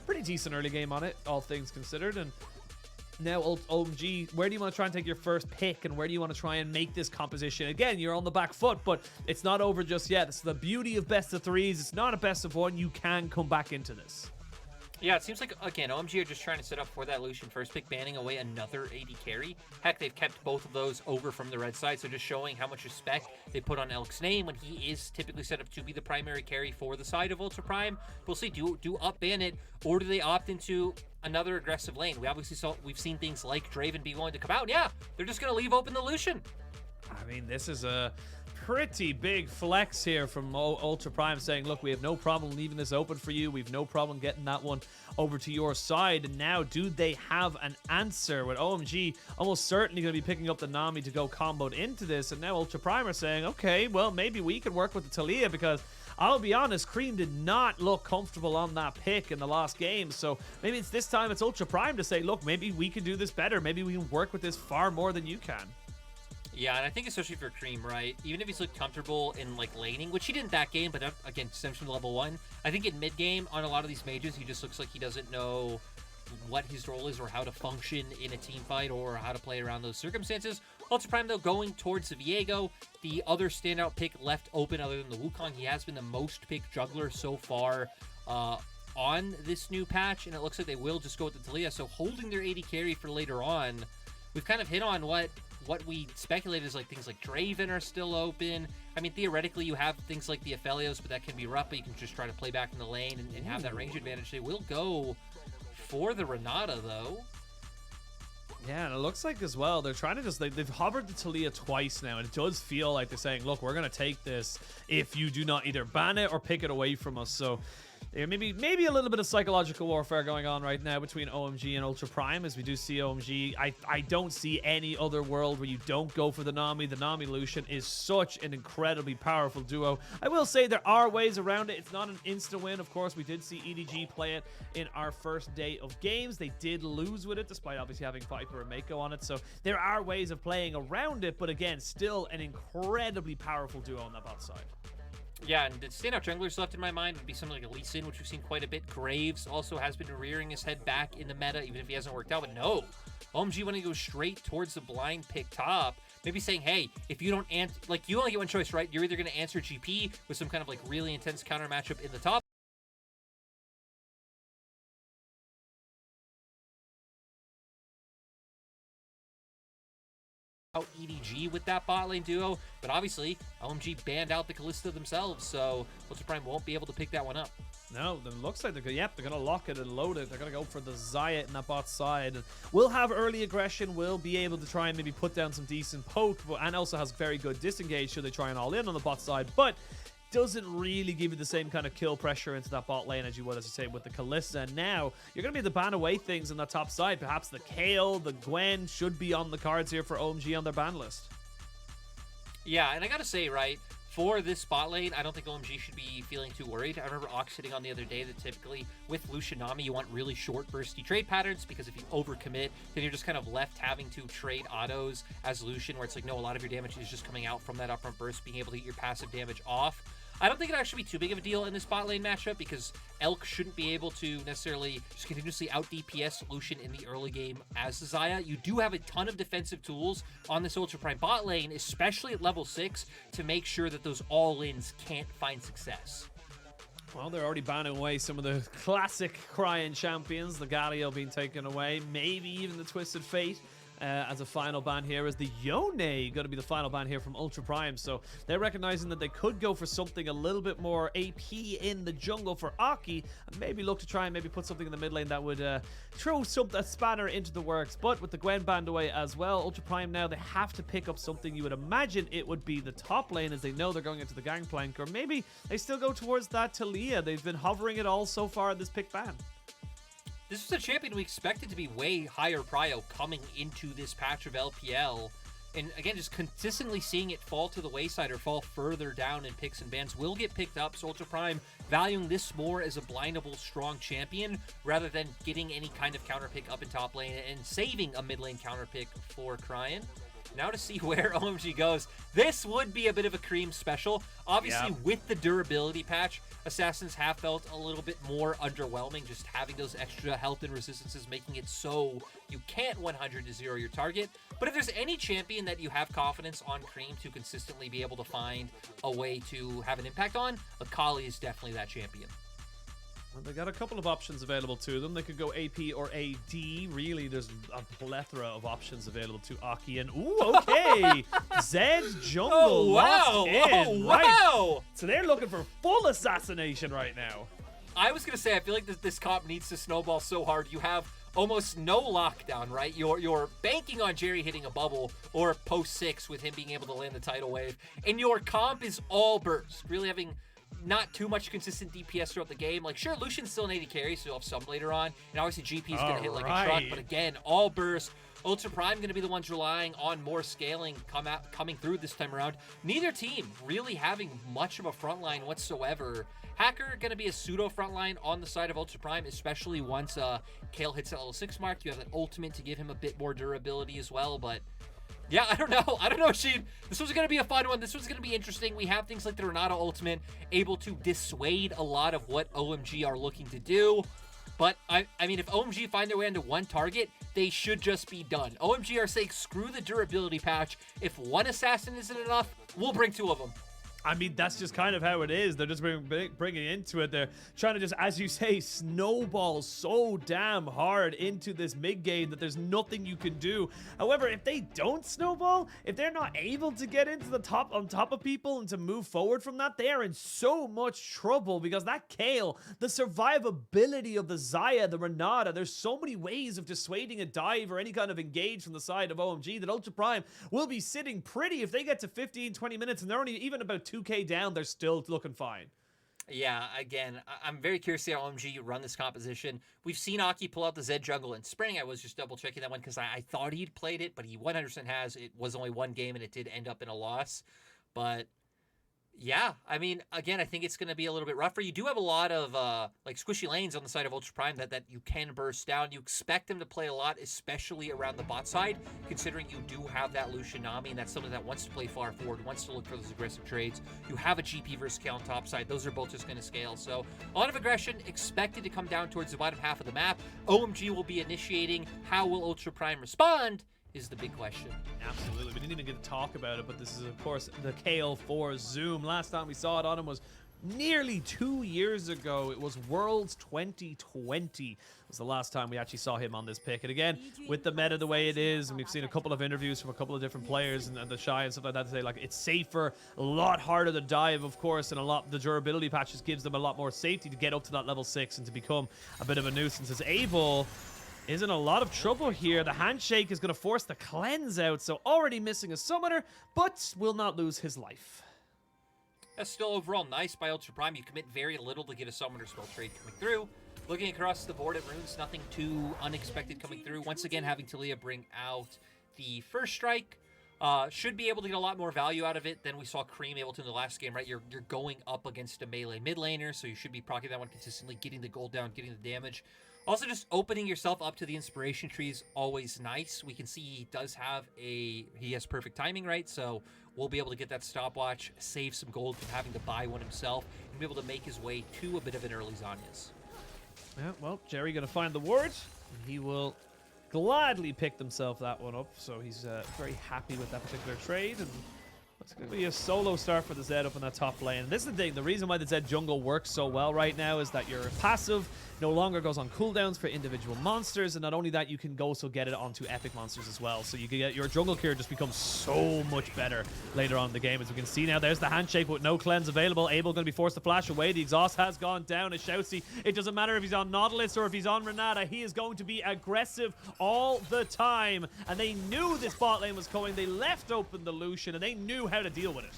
pretty decent early game on it, all things considered. And now, OMG, where do you want to try and take your first pick, and where do you want to try and make this composition? Again, you're on the back foot, but it's not over just yet. It's the beauty of best of threes. It's not a best of one. You can come back into this. Yeah, it seems like, again, OMG are just trying to set up for that Lucian first pick, banning away another AD carry. Heck, they've kept both of those over from the red side, so just showing how much respect they put on Elk's name when he is typically set up to be the primary carry for the side of Ultra Prime. We'll see, do up ban it, or do they opt into another aggressive lane? We've seen things like Draven be willing to come out. Yeah, they're just going to leave open the Lucian. I mean, this is a pretty big flex here from Ultra Prime, saying, look, we have no problem leaving this open for you. We've no problem getting that one over to your side. And now, do they have an answer? With OMG almost certainly going to be picking up the Nami to go comboed into this. And now Ultra Prime are saying, okay, well, maybe we can work with the Taliyah, because I'll be honest, Creme did not look comfortable on that pick in the last game. So maybe it's this time it's Ultra Prime to say, look, maybe we can do this better. Maybe we can work with this far more than you can. Yeah, and I think especially for Creme, right? Even if he's looked comfortable in like laning, which he didn't that game, but again, stems from level 1. I think in mid game on a lot of these mages, he just looks like he doesn't know what his role is or how to function in a team fight or how to play around those circumstances. Ultra Prime, though, going towards the Viego, the other standout pick left open other than the Wukong. He has been the most picked juggler so far on this new patch, and it looks like they will just go with the Taliyah. So holding their AD carry for later on, we've kind of hit on what we speculated is like things like Draven are still open. I mean, theoretically, you have things like the Aphelios, but that can be rough, but you can just try to play back in the lane and have that range advantage. They will go for the Ranata, though. Yeah, and it looks like as well, they're trying to just, they've hovered the Taliyah twice now, and it does feel like they're saying, look, we're going to take this if you do not either ban it or pick it away from us. So yeah, maybe a little bit of psychological warfare going on right now between OMG and Ultra Prime, as we do see OMG. I don't see any other world where you don't go for the Nami. The Nami Lucian is such an incredibly powerful duo. I will say there are ways around it. It's not an instant win. Of course, we did see EDG play it in our first day of games. They did lose with it, despite obviously having Viper and Mako on it. So there are ways of playing around it, but again, still an incredibly powerful duo on that bot side. Yeah, and the standout junglers left in my mind would be something like Oisin, which we've seen quite a bit. Graves also has been rearing his head back in the meta, even if he hasn't worked out. But no, OMG want to go straight towards the blind pick top. Maybe saying, hey, if you don't answer, like, you only get one choice, right? You're either going to answer GP with some kind of like really intense counter matchup in the top, out EDG with that bot lane duo, but obviously OMG banned out the Kalista themselves, so Ultra Prime won't be able to pick that one up. No, it looks like they're going to lock it and load it. They're going to go for the Xayah in that bot side. Will have early aggression, will be able to try and maybe put down some decent poke, and also has very good disengage should they try and all in on the bot side, but doesn't really give you the same kind of kill pressure into that bot lane as you would, as you say, with the Kalista. And now you're going to be able to ban away things on the top side. Perhaps the Kayle, the Gwen should be on the cards here for OMG on their ban list. Yeah, and I gotta say, right, for this spot lane, I don't think OMG should be feeling too worried. I remember Ox hitting on the other day that typically with Lucian Nami, you want really short bursty trade patterns, because if you overcommit, then you're just kind of left having to trade autos as Lucian, where it's like, no, a lot of your damage is just coming out from that upfront burst, being able to get your passive damage off. I don't think it'd actually be too big of a deal in this bot lane matchup, because Elk shouldn't be able to necessarily just continuously out DPS Lucian in the early game as the Xayah. You do have a ton of defensive tools on this Ultra Prime bot lane, especially at level 6, to make sure that those all-ins can't find success. Well, they're already banning away some of the classic Cryin champions. The Galio being taken away, maybe even the Twisted Fate. As a final ban here, is the Yone going to be the final ban here from Ultra Prime. So they're recognizing that they could go for something a little bit more AP in the jungle for Aki, and maybe look to try and maybe put something in the mid lane that would throw a spanner into the works. But with the Gwen banned away as well, Ultra Prime now, they have to pick up something. You would imagine it would be the top lane, as they know they're going into the Gangplank, or maybe they still go towards that Taliyah. They've been hovering it all so far in this pick ban. This is a champion we expected to be way higher prio coming into this patch of LPL. And again, just consistently seeing it fall to the wayside or fall further down in picks and bans will get picked up. So Ultra Prime valuing this more as a blindable, strong champion rather than getting any kind of counter pick up in top lane and saving a mid lane counter pick for Cryin. Now to see where OMG goes. This would be a bit of a Creme special. Obviously, with the durability patch, Assassins have felt a little bit more underwhelming, just having those extra health and resistances, making it so you can't 100 to 0 your target. But if there's any champion that you have confidence on Creme to consistently be able to find a way to have an impact on, Akali is definitely that champion. Well, they got a couple of options available to them. They could go AP or AD. Really, there's a plethora of options available to Aki. And ooh, okay, Zed jungle. Oh wow! Locked in. Oh wow! Right. So they're looking for full assassination right now. I was gonna say, I feel like this comp needs to snowball so hard. You have almost no lockdown, right? You're banking on Jerry hitting a bubble or post 6 with him being able to land the tidal wave, and your comp is all burst. Really having not too much consistent DPS throughout the game. Like, sure, Lucian's still an AD carry, so you'll have some later on. And obviously GP's going to hit like a truck. But again, all burst. Ultra Prime going to be the ones relying on more scaling coming through this time around. Neither team really having much of a front line whatsoever. Hacker going to be a pseudo front line on the side of Ultra Prime, especially once Kayle hits that level 6 mark. You have an ultimate to give him a bit more durability as well, but yeah, I don't know, Sheen. This was going to be a fun one. This was going to be interesting. We have things like the Ranata ultimate able to dissuade a lot of what OMG are looking to do. But, I mean, if OMG find their way into one target, they should just be done. OMG are saying, screw the durability patch. If one assassin isn't enough, we'll bring 2 of them. I mean, that's just kind of how it is. They're just bringing into it. They're trying to just, as you say, snowball so damn hard into this mid game that there's nothing you can do. However, if they don't snowball, if they're not able to get into the top on top of people and to move forward from that, they are in so much trouble because that Kayle, the survivability of the Xayah, the Ranata, there's so many ways of dissuading a dive or any kind of engage from the side of OMG that Ultra Prime will be sitting pretty if they get to 15, 20 minutes and they're only even about 2k down, they're still looking fine. Yeah, again, I'm very curious to see how OMG run this composition. We've seen Aki pull out the Zed jungle in spring. I was just double checking that one because I thought he'd played it, but he 100% has. It was only one game and it did end up in a loss. But yeah, I mean, again, I think it's going to be a little bit rougher. You do have a lot of like squishy lanes on the side of Ultra Prime that you can burst down. You expect them to play a lot, especially around the bot side, considering you do have that Lucian Nami, and that's someone that wants to play far forward, wants to look for those aggressive trades. You have a GP versus Kayle on top side. Those are both just going to scale. So a lot of aggression expected to come down towards the bottom half of the map. OMG will be initiating. How will Ultra Prime respond is the big question. Absolutely. We didn't even get to talk about it, but this is, of course, the Kayle for Zoom. Last time we saw it on him was nearly 2 years ago. It was Worlds 2020 was the last time we actually saw him on this pick. And again, with the meta the way it is, and we've seen a couple of interviews from a couple of different players and the Shy and stuff like that to say, like, it's safer, a lot harder to dive, of course, and the durability patches gives them a lot more safety to get up to that level 6 and to become a bit of a nuisance. As Abel is in a lot of trouble here. The handshake is going to force the cleanse out, so already missing a summoner, but will not lose his life. That's still overall nice by Ultra Prime. You commit very little to get a summoner spell trade coming through. Looking across the board at runes, nothing too unexpected coming through. Once again, having Taliyah bring out the first strike. Should be able to get a lot more value out of it than we saw Creme able to in the last game, right? You're going up against a melee mid laner, so you should be proccing that one consistently, getting the gold down, getting the damage. Also, just opening yourself up to the inspiration tree is always nice. We can see he does have he has perfect timing, right? So we'll be able to get that stopwatch, save some gold from having to buy one himself, and be able to make his way to a bit of an early Zhonya's. Yeah, well, Jerry going to find the ward, and he will gladly pick himself that one up. So he's very happy with that particular trade, and it's going to be a solo start for the Zed up in that top lane. And this is the thing, the reason why the Zed jungle works so well right now is that your passive no longer goes on cooldowns for individual monsters, and not only that, you can also get it onto epic monsters as well. So you can get your jungle clear just becomes so much better later on in the game. As we can see now, there's the handshake with no cleanse available. Abel going to be forced to flash away. The exhaust has gone down. As ShiauC, it doesn't matter if he's on Nautilus or if he's on Ranata, he is going to be aggressive all the time. And they knew this bot lane was coming. They left open the Lucian, and they knew how to deal with it.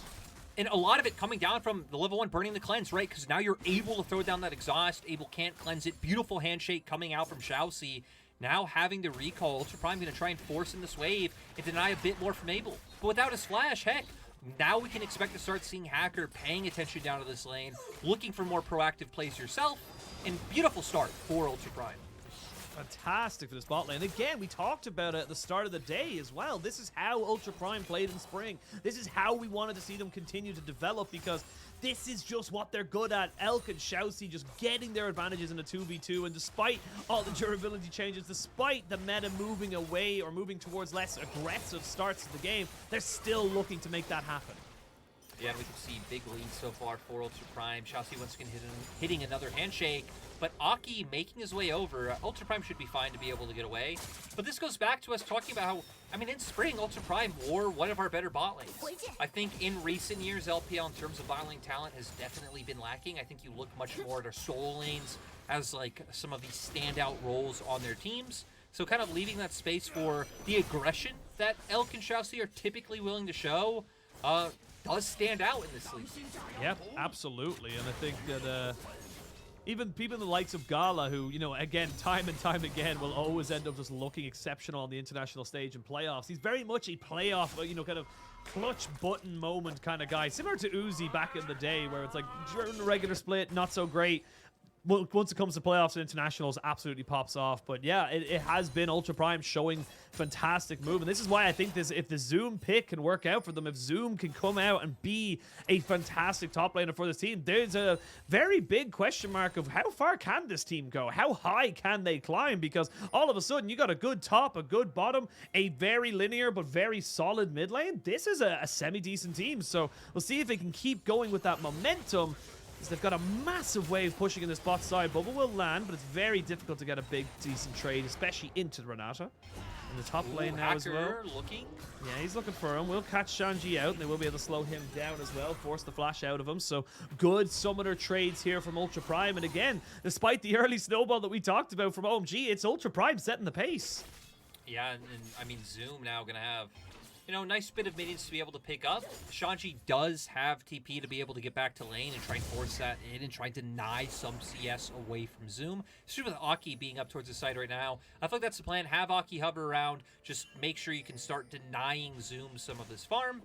And a lot of it coming down from the level 1 burning the cleanse, right? Because now you're able to throw down that exhaust. Abel can't cleanse it. Beautiful handshake coming out from ShiauC. Now having the recall, Ultra Prime going to try and force in this wave and deny a bit more from Abel. But without his flash, heck, now we can expect to start seeing Hacker paying attention down to this lane, looking for more proactive plays yourself, and beautiful start for Ultra Prime. fantastic for this bot lane. Again, we talked about it at the start of the day as well. This is how Ultra Prime played in spring. This is how we wanted to see them continue to develop, because this is just what they're good at. Elk and ShiauC just getting their advantages in a 2v2, and despite all the durability changes, despite the meta moving away or moving towards less aggressive starts to the game, they're still looking to make that happen. Yeah, and we can see big leads so far for Ultra Prime. ShiauC once again hitting another handshake, but Aki making his way over. Ultra Prime should be fine to be able to get away. But this goes back to us talking about how, I mean, in spring, Ultra Prime wore one of our better bot lanes. I think in recent years, LPL in terms of bot lane talent has definitely been lacking. I think you look much more at our solo lanes as like some of these standout roles on their teams. So kind of leaving that space for the aggression that Elk and ShiauC are typically willing to show does stand out in this league. Yep, absolutely. And I think that even people in the likes of Gala, who, you know, again, time and time again, will always end up just looking exceptional on the international stage in playoffs. He's very much a playoff, you know, kind of clutch button moment kind of guy. Similar to Uzi back in the day, where it's like, during the regular split, not so great. Once it comes to playoffs and internationals, absolutely pops off. But yeah, it has been Ultra Prime showing fantastic move. And this is why I think this, if the Zoom pick can work out for them, if Zoom can come out and be a fantastic top laner for this team, there's a very big question mark of how far can this team go? How high can they climb? Because all of a sudden, you got a good top, a good bottom, a very linear but very solid mid lane. This is a semi-decent team. So we'll see if they can keep going with that momentum. They've got a massive wave pushing in this bot side. Bubble will land, but it's very difficult to get a big, decent trade, especially into Ranata. In the top lane now as well. Looking. Yeah, he's looking for him. We'll catch Shanji out, and they will be able to slow him down as well, force the flash out of him. So good summoner trades here from Ultra Prime. And again, despite the early snowball that we talked about from OMG, it's Ultra Prime setting the pace. Yeah, and I mean, Zoom now going to have, you know, nice bit of minions to be able to pick up. Shanji does have TP to be able to get back to lane and try and force that in and try and deny some CS away from Zoom. Especially with Aki being up towards the side right now. I feel like that's the plan. Have Aki hover around. Just make sure you can start denying Zoom some of this farm.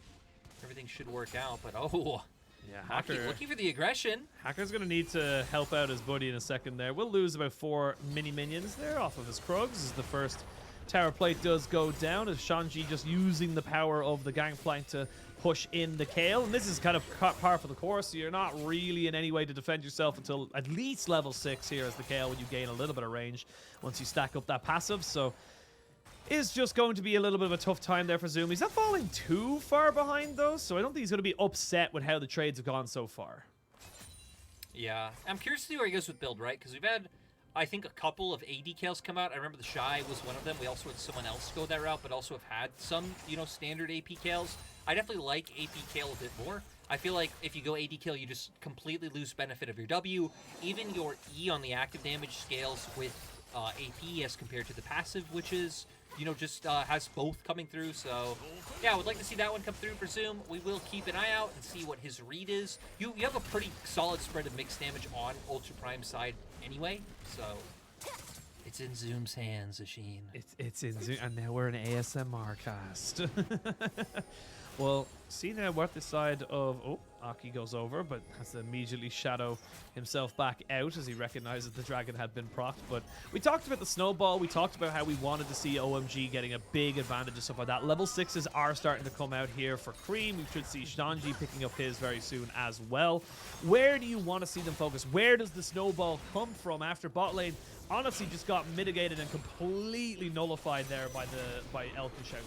Everything should work out, but oh... Yeah, Aki looking for the aggression. Hacker's going to need to help out his buddy in a second there. We'll lose about 4 mini-minions there off of his Krugs as the first tower plate does go down, as Shanji just using the power of the Gangplank to push in the Kayle. And this is kind of par for the course. So you're not really in any way to defend yourself until at least level 6 here as the Kayle, when you gain a little bit of range once you stack up that passive. So is just going to be a little bit of a tough time there for Zoom. He's not falling too far behind though, so I don't think he's going to be upset with how the trades have gone so far. Yeah, I'm curious to see where he goes with build, right? Because we've had, I think, a couple of AD Kales come out. I remember the Shy was one of them. We also had someone else go that route, but also have had some, you know, standard AP Kales. I definitely like AP Kayle a bit more. I feel like if you go AD Kayle, you just completely lose benefit of your W. Even your E on the active damage scales with AP as compared to the passive, which is, you know, just has both coming through. So yeah, I would like to see that one come through for Zoom. We will keep an eye out and see what his read is. You have a pretty solid spread of mixed damage on Ultra Prime side anyway, so it's in Zoom's hands, Ashin. It's in Zoom, and now we're an ASMR cast. Well, see now we're at the side of... Oh, Aki goes over, but has to immediately shadow himself back out as he recognizes the dragon had been procced. But we talked about the snowball. We talked about how we wanted to see OMG getting a big advantage and stuff like that. Level 6s are starting to come out here for Creme. We should see Shanji picking up his very soon as well. Where do you want to see them focus? Where does the snowball come from after bot lane honestly just got mitigated and completely nullified there by Elk and ShiauC?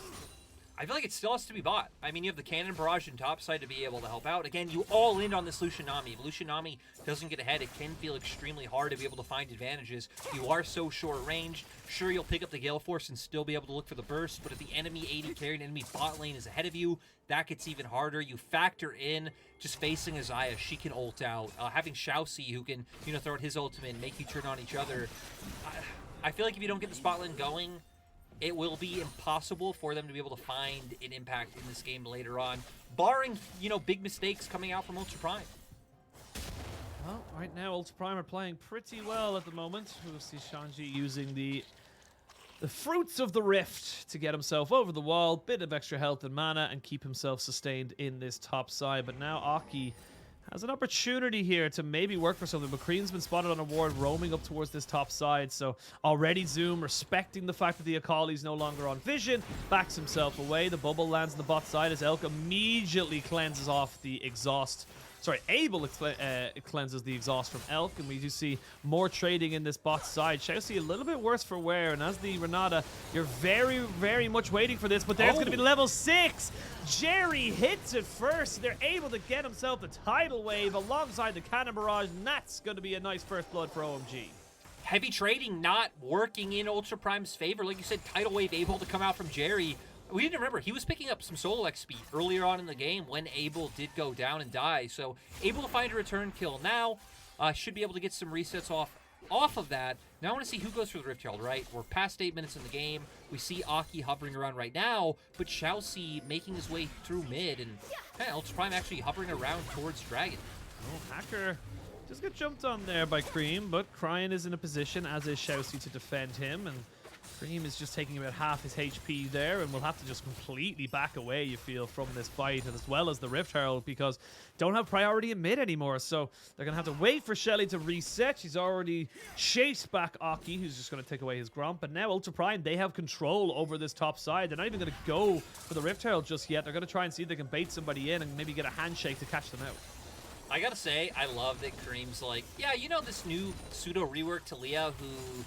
I feel like it still has to be bought. I mean, you have the cannon barrage and top side to be able to help out. Again, you all in on this Lucian Nami. If Lucian Nami doesn't get ahead, it can feel extremely hard to be able to find advantages. You are so short range. Sure, you'll pick up the Gale Force and still be able to look for the burst, but if the enemy AD carry and enemy bot lane is ahead of you, that gets even harder. You factor in just facing a Xayah. She can ult out. Having ShiauC, who can, you know, throw out his ultimate and make you turn on each other. I feel like if you don't get the spot lane going, it will be impossible for them to be able to find an impact in this game later on, barring, you know, big mistakes coming out from Ultra Prime. Well, right now, Ultra Prime are playing pretty well at the moment. We'll see Shanji using the fruits of the rift to get himself over the wall, bit of extra health and mana, and keep himself sustained in this top side. But now Aki has an opportunity here to maybe work for something, but Creme's been spotted on a ward roaming up towards this top side, so already Zoom, respecting the fact that the Akali's no longer on vision, backs himself away. The bubble lands on the bot side as Elk immediately cleanses off the exhaust. Sorry, Abel cleanses the exhaust from Elk, and we do see more trading in this bot side. ShiauC a little bit worse for wear, and as the Ranata, you're very, very much waiting for this, but there's going to be level 6. Jerry hits it first. They're able to get himself the tidal wave alongside the cannon barrage, and that's going to be a nice first blood for OMG. Heavy trading not working in Ultra Prime's favor. Like you said, tidal wave able to come out from Jerry. We need to remember, he was picking up some solo XP earlier on in the game when Abel did go down and die. So, able to find a return kill now. Should be able to get some resets off of that. Now I want to see who goes for the Rift Herald, right? We're past 8 minutes in the game. We see Aki hovering around right now, but ShiauC making his way through mid, and Ultra Prime actually hovering around towards Dragon. Oh, Hacker just got jumped on there by Creme, but Cryin is in a position, as is ShiauC, to defend him, and Creme is just taking about half his HP there, and will have to just completely back away, you feel, from this fight, and as well as the Rift Herald, because don't have priority in mid anymore, so they're going to have to wait for Shelly to reset. She's already chased back Aki, who's just going to take away his Gromp, but now Ultra Prime, they have control over this top side. They're not even going to go for the Rift Herald just yet. They're going to try and see if they can bait somebody in and maybe get a handshake to catch them out. I gotta say, I love that Creme's like, yeah, you know this new pseudo-rework Taliyah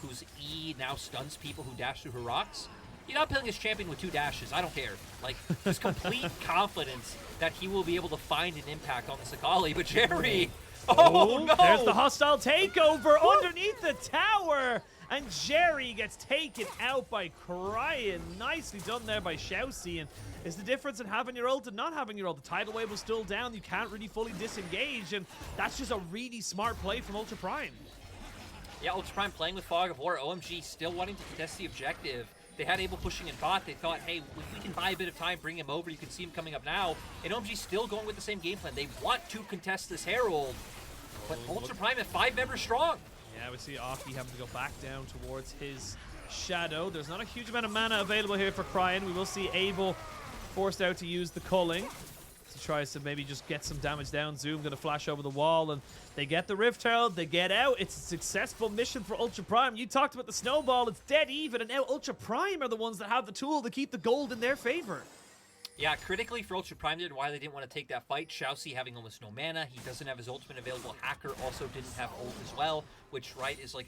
whose E now stuns people who dash through her rocks? You know, I'm playing this champion with 2 dashes. I don't care. Like, just complete confidence that he will be able to find an impact on this Akali. But Jerry, oh no! There's the hostile takeover underneath the tower! And Jerry gets taken out by Cryin. Nicely done there by ShiauC. And is the difference in having your ult and not having your ult? The tidal wave was still down. You can't really fully disengage. And that's just a really smart play from Ultra Prime. Yeah, Ultra Prime playing with Fog of War. OMG still wanting to contest the objective. They had Abel pushing in bot. They thought, hey, if we can buy a bit of time, bring him over. You can see him coming up now. And OMG still going with the same game plan. They want to contest this Herald. But Ultra Prime at 5 members strong. Yeah, we see Aki having to go back down towards his shadow. There's not a huge amount of mana available here for Cryin. We will see Abel forced out to use the culling. He tries to maybe just get some damage down. Zoom going to flash over the wall, and they get the Rift Herald. They get out. It's a successful mission for Ultra Prime. You talked about the snowball. It's dead even, and now Ultra Prime are the ones that have the tool to keep the gold in their favor. Yeah, critically for Ultra Prime, why they didn't want to take that fight. ShiauC having almost no mana. He doesn't have his ultimate available. Hacker also didn't have ult as well, which, right, is like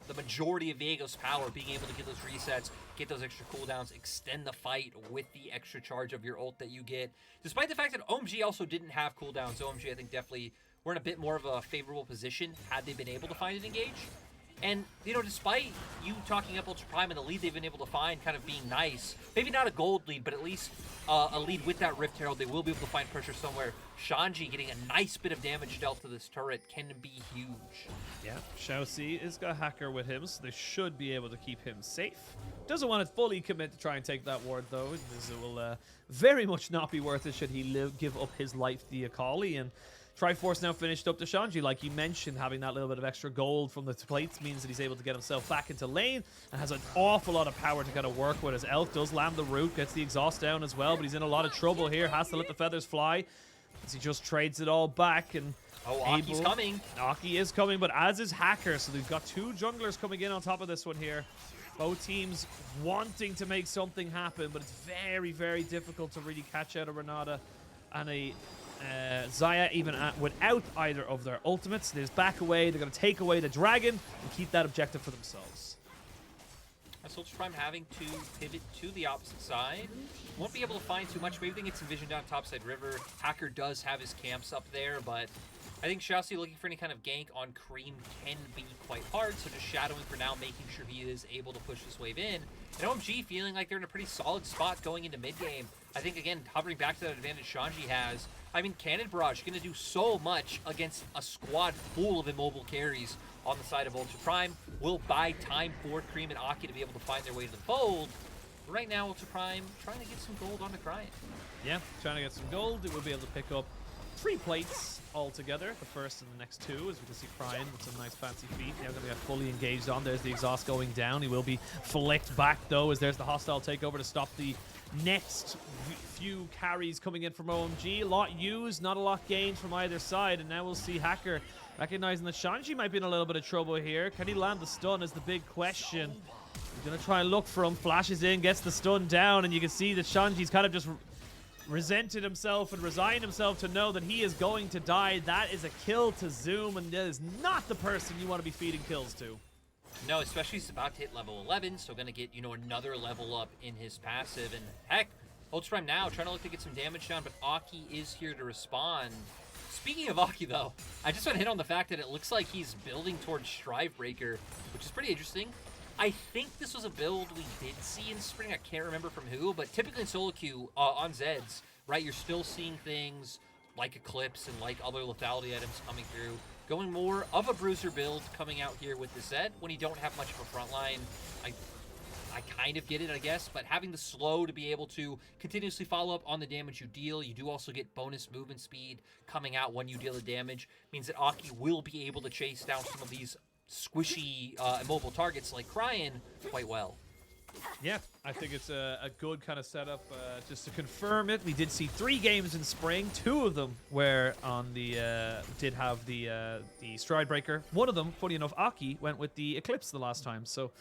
the majority of Viego's power, being able to get those resets, get those extra cooldowns, extend the fight with the extra charge of your ult that you get. Despite the fact that OMG also didn't have cooldowns, OMG, I think, definitely were in a bit more of a favorable position had they been able to find an engage. And, you know, despite you talking up Ultra Prime and the lead they've been able to find kind of being nice, maybe not a gold lead, but at least a lead with that Rift Herald, they will be able to find pressure somewhere. Shanji getting a nice bit of damage dealt to this turret can be huge. Yeah, ShiauC has got Hacker with him, so they should be able to keep him safe. Doesn't want to fully commit to try and take that ward, though, because it will very much not be worth it should he give up his life to the Akali. And Triforce now finished up to Shanji. Like you mentioned, having that little bit of extra gold from the plates means that he's able to get himself back into lane and has an awful lot of power to kind of work with. As Elk does land the root, gets the exhaust down as well, but he's in a lot of trouble here. Has to let the feathers fly as he just trades it all back. And Aki's coming. Aki is coming, but as is Hacker. So they've got 2 junglers coming in on top of this one here. Both teams wanting to make something happen, but it's very, very difficult to really catch out a Ranata and a Xayah even without either of their ultimates. They just back away. They're going to take away the dragon and keep that objective for themselves. That's Ultra Prime having to pivot to the opposite side. Won't be able to find too much. Maybe they get some vision down topside river. Hacker does have his camps up there, but I think ShiauC looking for any kind of gank on Creme can be quite hard, so just shadowing for now, making sure he is able to push this wave in. And OMG feeling like they're in a pretty solid spot going into mid-game. I think, again, hovering back to that advantage Shanji has. I mean, Cannon Barrage going to do so much against a squad full of immobile carries on the side of Ultra Prime. Will buy time for Creme and Aki to be able to find their way to the fold. Right now, Ultra Prime trying to get some gold on the Cryin. Yeah, trying to get some gold. They will be able to pick up 3 plates altogether. The first and the next 2, as we can see Cryin with some nice fancy feet. Now going to get fully engaged on. There's the exhaust going down. He will be flicked back, though, as there's the hostile takeover to stop the next few carries coming in from OMG. A lot used, not a lot gained from either side. And now we'll see Hacker recognizing that Shanji might be in a little bit of trouble here. Can he land the stun is the big question. He's going to try and look for him. Flashes in, gets the stun down. And you can see that Shanji's kind of just resented himself and resigned himself to know that he is going to die. That is a kill to Zoom, and that is not the person you want to be feeding kills to. No, especially he's about to hit level 11, so going to get, you know, another level up in his passive. And heck, Ultra Prime now trying to look to get some damage down, but Aki is here to respond. Speaking of Aki, though, I just want to hit on the fact that it looks like he's building towards Strivebreaker, which is pretty interesting. I think this was a build we did see in spring. I can't remember from who, but typically in solo queue on Zeds, right, you're still seeing things like Eclipse and like other lethality items coming through. Going more of a bruiser build coming out here with the Zed when you don't have much of a front line. I kind of get it, I guess, but having the slow to be able to continuously follow up on the damage you deal, you do also get bonus movement speed coming out when you deal the damage, means that Aki will be able to chase down some of these squishy immobile targets like Cryin quite well. Yeah, I think it's a good kind of setup. Just to confirm it, we did see 3 games in spring. 2 of them were on the did have the Stridebreaker. One of them, funny enough, Aki went with the Eclipse the last time. So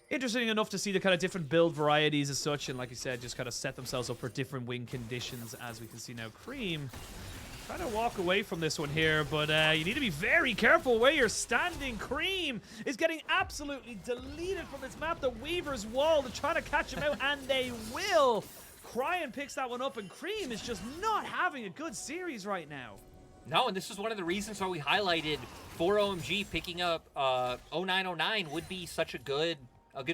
interesting enough to see the kind of different build varieties as such, and like you said, just kind of set themselves up for different win conditions. As we can see now, Creme trying to walk away from this one here, but you need to be very careful where you're standing. Creme is getting absolutely deleted from this map. The Weaver's Wall, they're trying to catch him out, and they will. Cryin picks that one up, and Creme is just not having a good series right now. No, and this is one of the reasons why we highlighted for OMG picking up 0909 would be such a good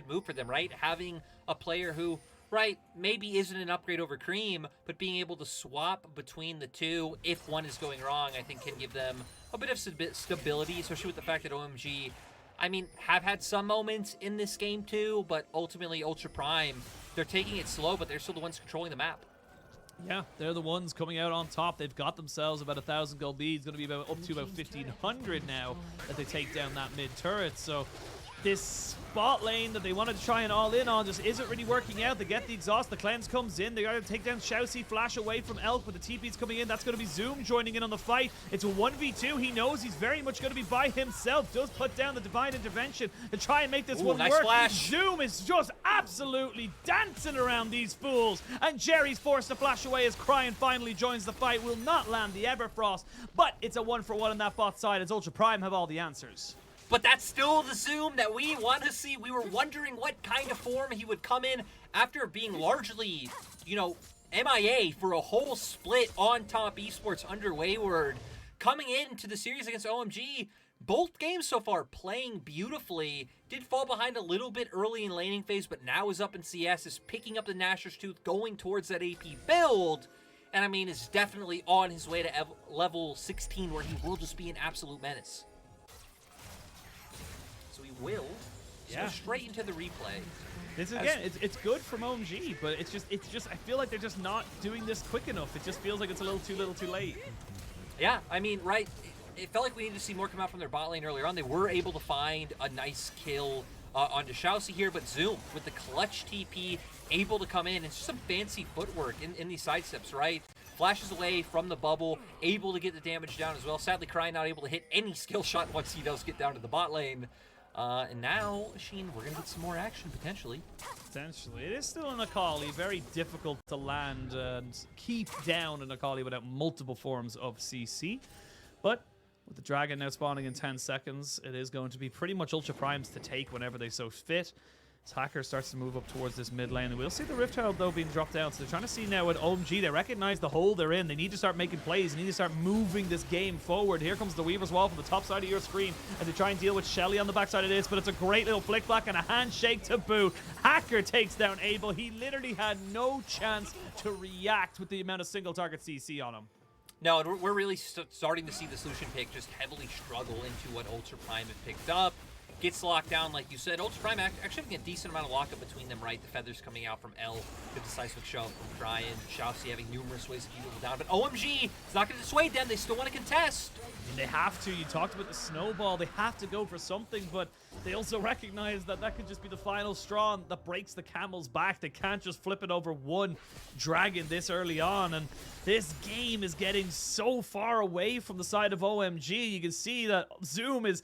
move for them, right? Having a player who, right, maybe isn't an upgrade over Creme, but being able to swap between the two if one is going wrong, I think can give them a bit of stability, especially with the fact that OMG, I mean, have had some moments in this game too, but ultimately Ultra Prime, they're taking it slow, but they're still the ones controlling the map. Yeah, they're the ones coming out on top. They've got themselves about 1,000 gold beads. Going to be about up to about 1,500 now that they take down that mid turret. So this spot lane that they wanted to try and all in on just isn't really working out. They get the exhaust, the cleanse comes in, they gotta take down ShiauC, flash away from Elk, but the TP's coming in. That's gonna be Zoom joining in on the fight. It's a 1v2. He knows he's very much gonna be by himself. Does put down the divine intervention to try and make this one nice work. Flash. Zoom is just absolutely dancing around these fools, and Jerry's forced to flash away as Cryin finally joins the fight. Will not land the Everfrost, but it's a 1-for-1 on that bot side as Ultra Prime have all the answers. But that's still the Zoom that we want to see. We were wondering what kind of form he would come in after being largely, you know, MIA for a whole split on top esports under Wayward. Coming into the series against OMG, both games so far playing beautifully. Did fall behind a little bit early in laning phase, but now is up in CS, is picking up the Gnasher's Tooth, going towards that AP build. And I mean, is definitely on his way to level 16 where he will just be an absolute menace. Will go straight into the replay. This again, it's good from OMG, but it's just I feel like they're just not doing this quick enough. It just feels like it's a little too late. Yeah, I mean, right, it felt like we needed to see more come out from their bot lane earlier on. They were able to find a nice kill onto ShiauC here, but Zoom with the clutch TP able to come in. It's just some fancy footwork in these side steps, right? Flashes away from the bubble, able to get the damage down as well. Sadly, Cryin not able to hit any skill shot once he does get down to the bot lane. And now, Sheen, we're going to get some more action, potentially. Potentially. It is still an Akali. Very difficult to land and keep down an Akali without multiple forms of CC. But with the Dragon now spawning in 10 seconds, it is going to be pretty much Ultra Primes to take whenever they so fit. As Hacker starts to move up towards this mid lane. And we'll see the Rift Herald, though, being dropped down. So they're trying to see now with OMG. They recognize the hole they're in. They need to start making plays. They need to start moving this game forward. Here comes the Weaver's Wall from the top side of your screen. And they try and deal with Shelly on the backside of this. But it's a great little flick back and a handshake to boot. Hacker takes down Abel. He literally had no chance to react with the amount of single target CC on him. No, and we're really starting to see the Lucian pick just heavily struggle into what Ultra Prime have picked up. gets locked down, like you said. Ultra Prime actually having a decent amount of lockup between them, right? The feathers coming out from L, the decisive shove from Cryin, ShiauC having numerous ways to keep people down. But OMG is not going to dissuade them. They still want to contest. I mean, they have to. You talked about the snowball. They have to go for something, but they also recognize that that could just be the final straw that breaks the camel's back. They can't just flip it over one dragon this early on, and this game is getting so far away from the side of OMG. You can see that Zoom is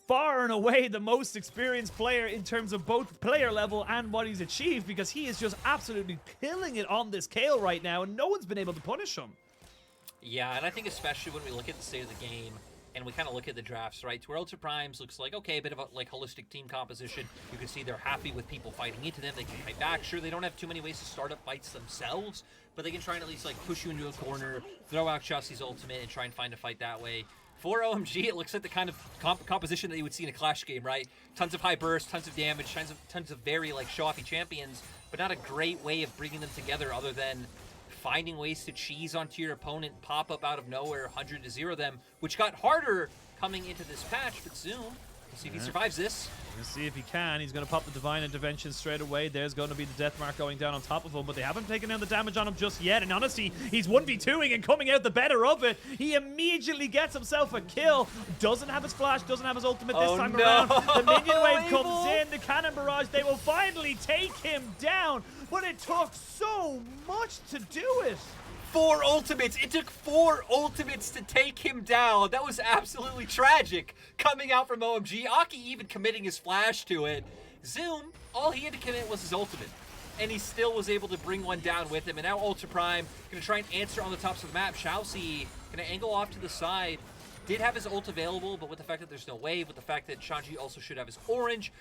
far and away the most experienced player in terms of both player level and what he's achieved, because he is just absolutely killing it on this Kayle right now, and no one's been able to punish him. Yeah, and I think especially when we look at the state of the game and we kind of look at the drafts, right? To where Ultra Primes looks like, okay, a bit of a like holistic team composition. You can see they're happy with people fighting into them. They can fight back. Sure, they don't have too many ways to start up fights themselves, but they can try and at least like push you into a corner, throw out ShiauC's ultimate, and try and find a fight that way. For OMG, it looks like the kind of composition that you would see in a Clash game, right? Tons of high burst, tons of damage, tons of very like show-offy champions, but not a great way of bringing them together other than finding ways to cheese onto your opponent, pop up out of nowhere, 100-0 them, which got harder coming into this patch. But Zoom, we'll see if he survives this. We'll see if he can. He's going to pop the Divine Intervention straight away. There's going to be the death mark going down on top of him, but they haven't taken down the damage on him just yet. And honestly, he's 1v2ing and coming out the better of it. He immediately gets himself a kill. Doesn't have his flash, doesn't have his ultimate this time around. The minion wave comes in, the cannon barrage. They will finally take him down, but it took so much to do it. 4 ultimates. It took 4 ultimates to take him down. That was absolutely tragic coming out from OMG. Aki even committing his flash to it. Zoom, all he had to commit was his ultimate, and he still was able to bring one down with him. And now Ultra Prime going to try and answer on the tops of the map. ShiauC going to angle off to the side. Did have his ult available, but with the fact that there's no wave, with the fact that Shanji also should have his orange,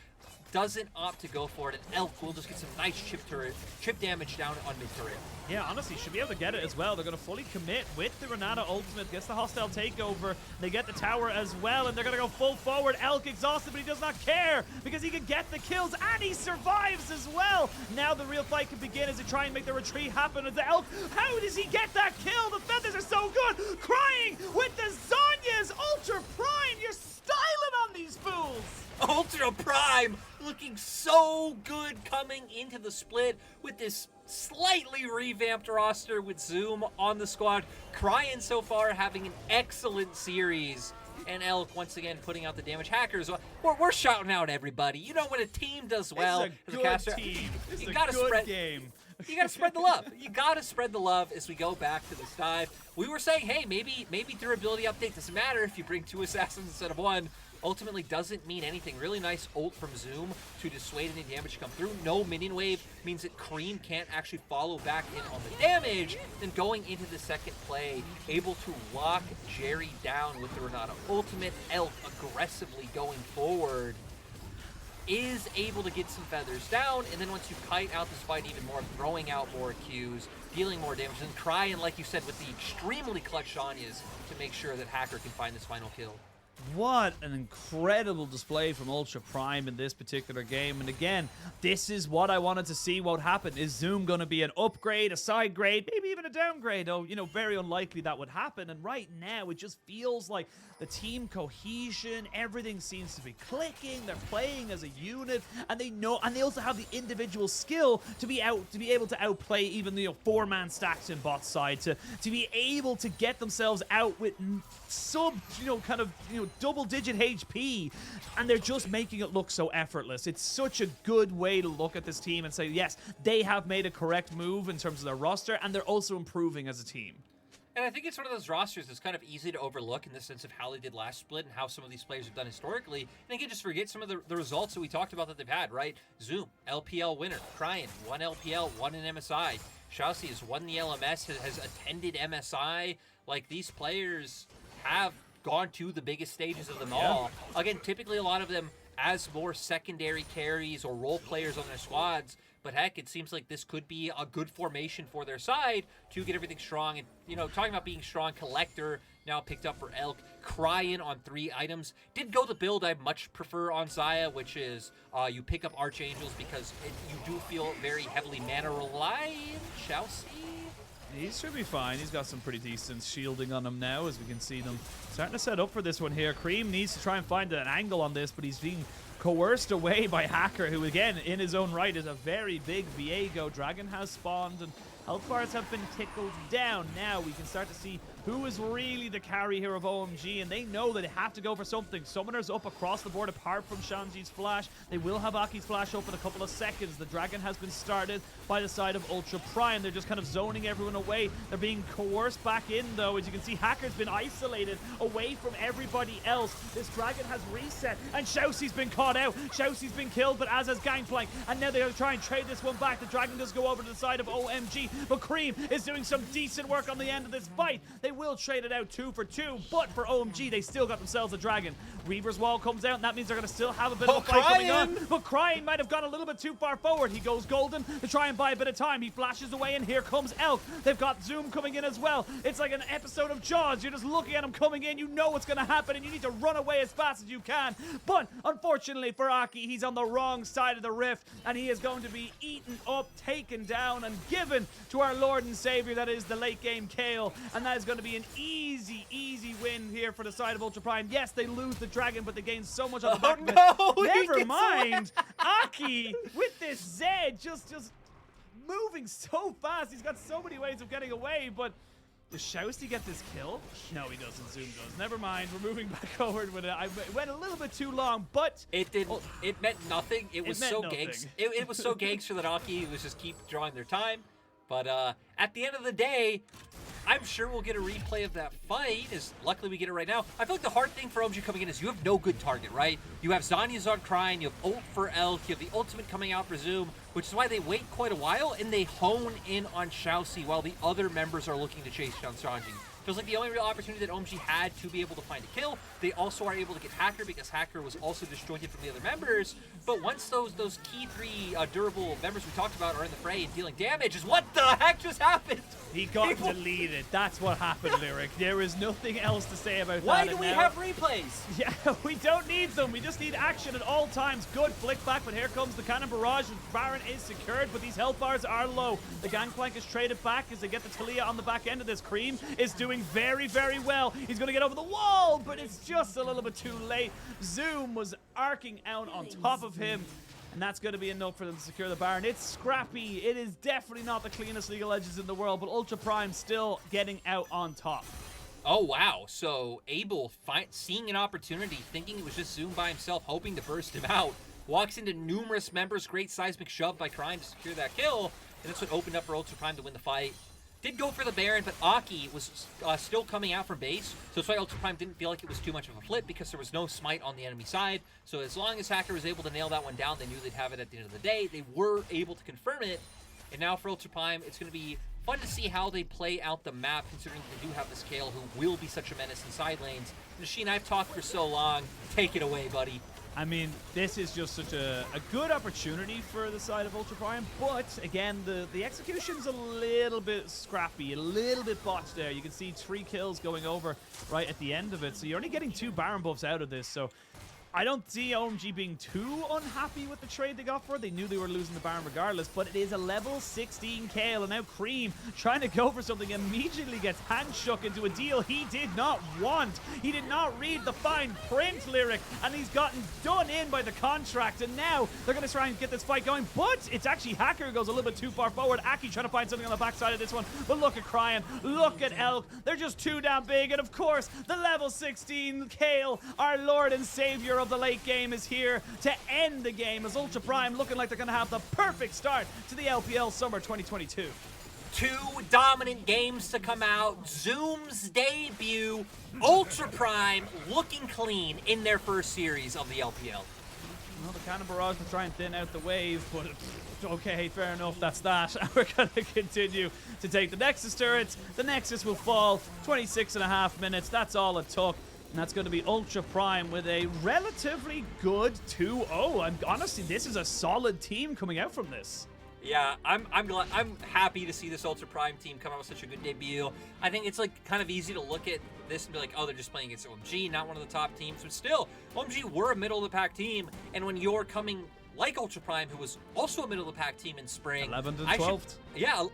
doesn't opt to go for it, and Elk will just get some nice chip damage down on mid turret. Yeah, honestly, should be able to get it as well. They're going to fully commit with the Ranata ultimate, gets the hostile takeover. They get the tower as well, and they're going to go full forward. Elk exhausted, but he does not care because he can get the kills, and he survives as well. Now the real fight can begin as they try and make the retreat happen. As the Elk, how does he get that kill? The feathers are so good. Cryin with the Zhonya's Ultra Prime. You're styling on these fools. Ultra Prime looking so good coming into the split with this slightly revamped roster with Zoom on the squad. Cryin so far having an excellent series. And Elk once again putting out the damage. Hackers, we're shouting out everybody. You know when a team does well, it's a good team. It's a good game. You gotta spread the love. You gotta spread the love as we go back to this dive. We were saying, hey, maybe durability update doesn't matter if you bring 2 assassins instead of 1. Ultimately doesn't mean anything. Really nice ult from Zoom to dissuade any damage to come through. No minion wave means that Creme can't actually follow back in on the damage. Then going into the second play, able to lock Jerry down with the Ranata ultimate. Elk aggressively going forward, is able to get some feathers down, and then once you kite out this fight even more, throwing out more Qs, dealing more damage, and Cryin, like you said, with the extremely clutch Shanyas to make sure that Hacker can find this final kill. What an incredible display from Ultra Prime in this particular game. And again, this is what I wanted to see what happened. Is Zoom going to be an upgrade, a side grade, maybe even a downgrade? Oh, you know, very unlikely that would happen. And right now, it just feels like the team cohesion, everything seems to be clicking. They're playing as a unit, and they know, and they also have the individual skill to be able to outplay even the 4-man stacks in bot side, to be able to get themselves out with sub, double-digit HP, and they're just making it look so effortless. It's such a good way to look at this team and say, yes, they have made a correct move in terms of their roster, and they're also improving as a team. And I think it's one of those rosters that's kind of easy to overlook in the sense of how they did last split and how some of these players have done historically. And again, just forget some of the results that we talked about that they've had, right? Zoom, LPL winner. Cryin, 1 LPL, 1 in MSI. ShiauC has won the LMS, has attended MSI. Like, these players have gone to the biggest stages of them all. Again, typically a lot of them as more secondary carries or role players on their squads, but heck, it seems like this could be a good formation for their side to get everything strong. And, you know, talking about being strong, Collector now picked up for Elk. Cryin on 3 items. Did go the build I much prefer on Xayah, which is you pick up Archangels because you do feel very heavily mana reliant. ShiauC. He should be fine. He's got some pretty decent shielding on him now, as we can see them starting to set up for this one here. Creme needs to try and find an angle on this, but he's being coerced away by Hacker, who again, in his own right, is a very big Viego. Dragon has spawned, and health bars have been tickled down. Now we can start to see who is really the carry here of OMG, and they know that they have to go for something. Summoners up across the board apart from Shanji's flash. They will have Aki's flash up in a couple of seconds. The Dragon has been started by the side of Ultra Prime. They're just kind of zoning everyone away. They're being coerced back in, though. As you can see, Hacker's been isolated away from everybody else. This Dragon has reset, and ShiauC's been caught out. ShiauC's been killed, but as has Gangplank, and now they're going to try and trade this one back. The Dragon does go over to the side of OMG, but Creme is doing some decent work on the end of this fight. They will trade it out 2 for 2, but for OMG, they still got themselves a Dragon. Reaver's Wall comes out, and that means they're going to still have a bit of a fight coming on. But Cryin might have gone a little bit too far forward. He goes golden to try and buy a bit of time. He flashes away, and here comes Elk. They've got Zoom coming in as well. It's like an episode of Jaws. You're just looking at him coming in. You know what's going to happen, and you need to run away as fast as you can. But unfortunately for Aki, he's on the wrong side of the rift, and he is going to be eaten up, taken down, and given to our Lord and Savior. That is the late game Kayle, and that is going to be an easy win here for the side of Ultra Prime. Yes, they lose the Dragon, but they gain so much on the back of it. No, Never mind. Aki with this Zed just moving so fast. He's got so many ways of getting away, but does ShiauC get this kill? No, he doesn't. Zoom does. Never mind. We're moving back forward with it. I went a little bit too long, but it didn't. Oh, it meant nothing. It was so gangster. It was so gangster that Aki was just keep drawing their time. But at the end of the day, I'm sure we'll get a replay of that fight, as luckily we get it right now. I feel like the hard thing for OMG coming in is you have no good target, right? You have Zhonya's on Cryin, you have ult for Elk, you have the ultimate coming out for Zoom, which is why they wait quite a while, and they hone in on ShiauC while the other members are looking to chase down Shanji. Feels like the only real opportunity that OMG had to be able to find a kill. They also are able to get Hacker because Hacker was also disjointed from the other members. But once those key 3 durable members we talked about are in the fray and dealing damage, is what the heck just happened? He got deleted. That's what happened, Lyric. There is nothing else to say about that. Why do we have replays? Yeah, we don't need them. We just need action at all times. Good flick back, but here comes the Cannon Barrage. Baron is secured, but these health bars are low. The Gangplank is traded back as they get the Taliyah on the back end of this. Creme is doing very well. He's going to get over the wall, but it's just a little bit too late. Zoom was arcing out on top of him, and that's going to be enough for them to secure the Baron. It's scrappy. It is definitely not the cleanest League of Legends in the world, but Ultra Prime still getting out on top. Oh, wow. So Abel, seeing an opportunity, thinking it was just Zoom by himself, hoping to burst him out, walks into numerous members. Great seismic shove by Cryin to secure that kill, and that's what opened up for Ultra Prime to win the fight. Did go for the Baron, but Aki was still coming out from base, so that's why Ultra Prime didn't feel like it was too much of a flip because there was no smite on the enemy side. So as long as Hacker was able to nail that one down, they knew they'd have it at the end of the day. They were able to confirm it, and now for Ultra Prime, it's going to be fun to see how they play out the map, considering they do have this Kayle who will be such a menace in side lanes. Machine, I've talked for so long. Take it away, buddy. I mean, this is just such a good opportunity for the side of Ultra Prime, but again, the execution's a little bit scrappy, a little bit botched there. You can see 3 kills going over right at the end of it, so you're only getting 2 Baron buffs out of this, so I don't see OMG being too unhappy with the trade they got for it. They knew they were losing the Baron regardless, but it is a level 16 Kayle, and now Creme trying to go for something immediately gets handshook into a deal he did not want. He did not read the fine print, Lyric, and he's gotten done in by the contract, and now they're going to try and get this fight going, but it's actually Hacker who goes a little bit too far forward. Aki trying to find something on the backside of this one, but look at Cryin, look at Elk. They're just too damn big, and of course, the level 16 Kayle, our Lord and Savior of the late game, is here to end the game as Ultra Prime looking like they're going to have the perfect start to the LPL Summer 2022. 2 dominant games to come out. Zoom's debut. Ultra Prime looking clean in their first series of the LPL. Well, the Cannon Barrage will try and thin out the wave, but okay, fair enough, that's that. We're going to continue to take the Nexus turrets. The Nexus will fall 26.5 minutes. That's all it took. And that's going to be Ultra Prime with a relatively good 2-0. And honestly, this is a solid team coming out from this. Yeah, I'm happy to see this Ultra Prime team come out with such a good debut. I think it's like kind of easy to look at this and be like, oh, they're just playing against OMG, not one of the top teams. But still, OMG were a middle of the pack team, and when you're coming like Ultra Prime, who was also a middle of the pack team in spring, 11th and 12th. Yeah,